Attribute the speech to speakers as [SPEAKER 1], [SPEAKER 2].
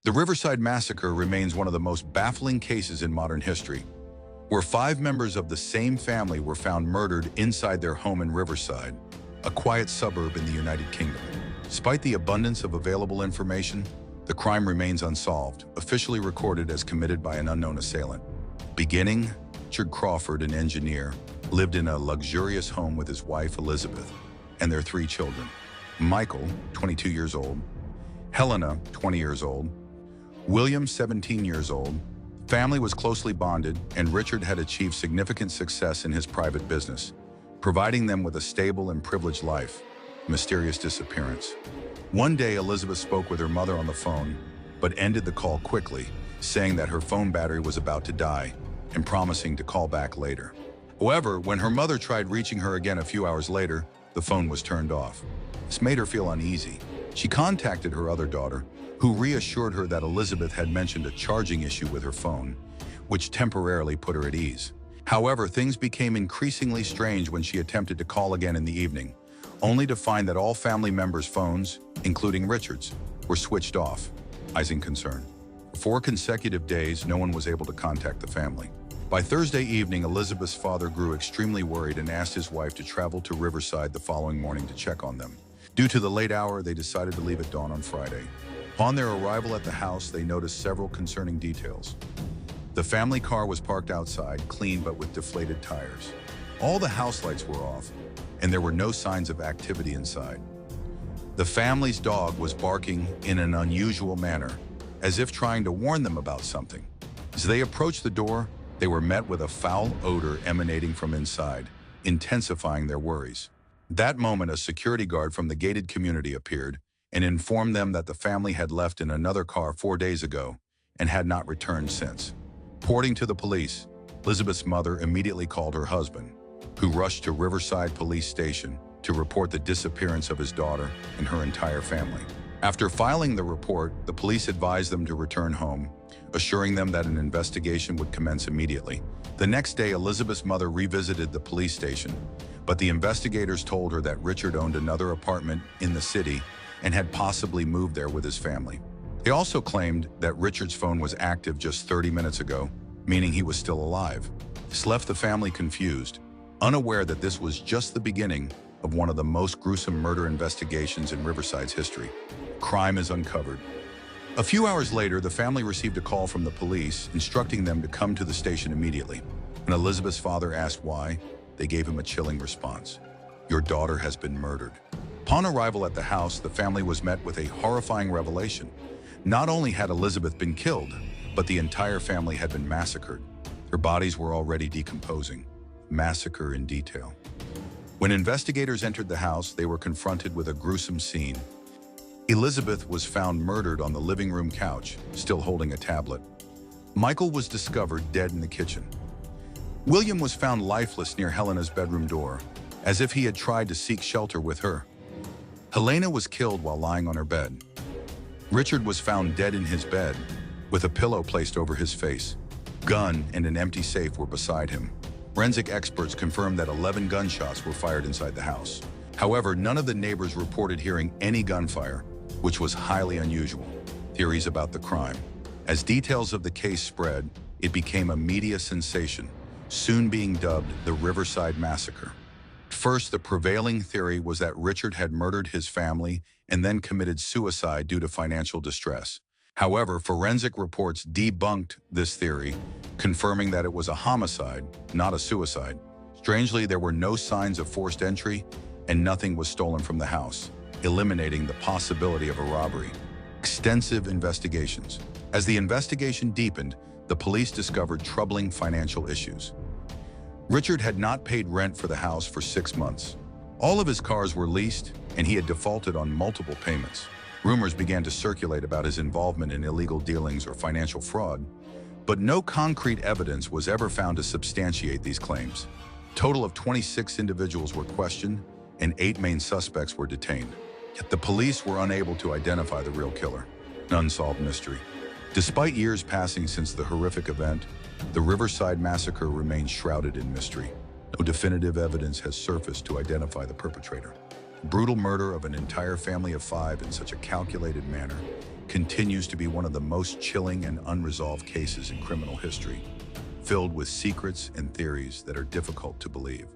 [SPEAKER 1] The Riverside Massacre remains one of the most baffling cases in modern history, where 5 members of the same family were found murdered inside their home in Riverside, a quiet suburb in the United Kingdom. Despite the abundance of available information, the crime remains unsolved, officially recorded as committed by an unknown assailant. Beginning, Richard Crawford, an engineer, lived in a luxurious home with his wife Elizabeth and their 3 children. Michael, 22 years old, Helena, 20 years old, William, 17 years old. Family was closely bonded, and Richard had achieved significant success in his private business, providing them with a stable and privileged life. Mysterious disappearance. One day, Elizabeth spoke with her mother on the phone, but ended the call quickly, saying that her phone battery was about to die and promising to call back later. However, when her mother tried reaching her again a few hours later, the phone was turned off. This made her feel uneasy. She contacted her other daughter, who reassured her that Elizabeth had mentioned a charging issue with her phone, which temporarily put her at ease. However, things became increasingly strange when she attempted to call again in the evening, only to find that all family members' phones, including Richard's, were switched off, raising concern. For 4 consecutive days, no one was able to contact the family. By Thursday evening, Elizabeth's father grew extremely worried and asked his wife to travel to Riverside the following morning to check on them. Due to the late hour, they decided to leave at dawn on Friday. Upon their arrival at the house, they noticed several concerning details. The family car was parked outside, clean but with deflated tires. All the house lights were off, and there were no signs of activity inside. The family's dog was barking in an unusual manner, as if trying to warn them about something. As they approached the door, they were met with a foul odor emanating from inside, intensifying their worries. At that moment, a security guard from the gated community appeared and informed them that the family had left in another car 4 days ago and had not returned since. Reporting to the police, Elizabeth's mother immediately called her husband, who rushed to Riverside Police Station to report the disappearance of his daughter and her entire family. After filing the report, the police advised them to return home, assuring them that an investigation would commence immediately. The next day, Elizabeth's mother revisited the police station, but the investigators told her that Richard owned another apartment in the city and had possibly moved there with his family. They also claimed that Richard's phone was active just 30 minutes ago, meaning he was still alive. This left the family confused, unaware that this was just the beginning of one of the most gruesome murder investigations in Riverside's history. Crime is uncovered. A few hours later, the family received a call from the police instructing them to come to the station immediately. When Elizabeth's father asked why, they gave him a chilling response. "Your daughter has been murdered." Upon arrival at the house, the family was met with a horrifying revelation. Not only had Elizabeth been killed, but the entire family had been massacred. Their bodies were already decomposing. Massacre in detail. When investigators entered the house, they were confronted with a gruesome scene. Elizabeth was found murdered on the living room couch, still holding a tablet. Michael was discovered dead in the kitchen. William was found lifeless near Helena's bedroom door, as if he had tried to seek shelter with her. Helena was killed while lying on her bed. Richard was found dead in his bed, with a pillow placed over his face. Gun and an empty safe were beside him. Forensic experts confirmed that 11 gunshots were fired inside the house. However, none of the neighbors reported hearing any gunfire, which was highly unusual. Theories about the crime. As details of the case spread, it became a media sensation, soon being dubbed the Riverside Massacre. First, the prevailing theory was that Richard had murdered his family and then committed suicide due to financial distress. However, forensic reports debunked this theory, confirming that it was a homicide, not a suicide. Strangely, there were no signs of forced entry and nothing was stolen from the house, eliminating the possibility of a robbery. Extensive investigations. As the investigation deepened, the police discovered troubling financial issues. Richard had not paid rent for the house for 6 months. All of his cars were leased, and he had defaulted on multiple payments. Rumors began to circulate about his involvement in illegal dealings or financial fraud, but no concrete evidence was ever found to substantiate these claims. A total of 26 individuals were questioned, and 8 main suspects were detained. Yet the police were unable to identify the real killer. An unsolved mystery. Despite years passing since the horrific event, the Riverside Massacre remains shrouded in mystery. No definitive evidence has surfaced to identify the perpetrator. The brutal murder of an entire family of 5 in such a calculated manner continues to be one of the most chilling and unresolved cases in criminal history, filled with secrets and theories that are difficult to believe.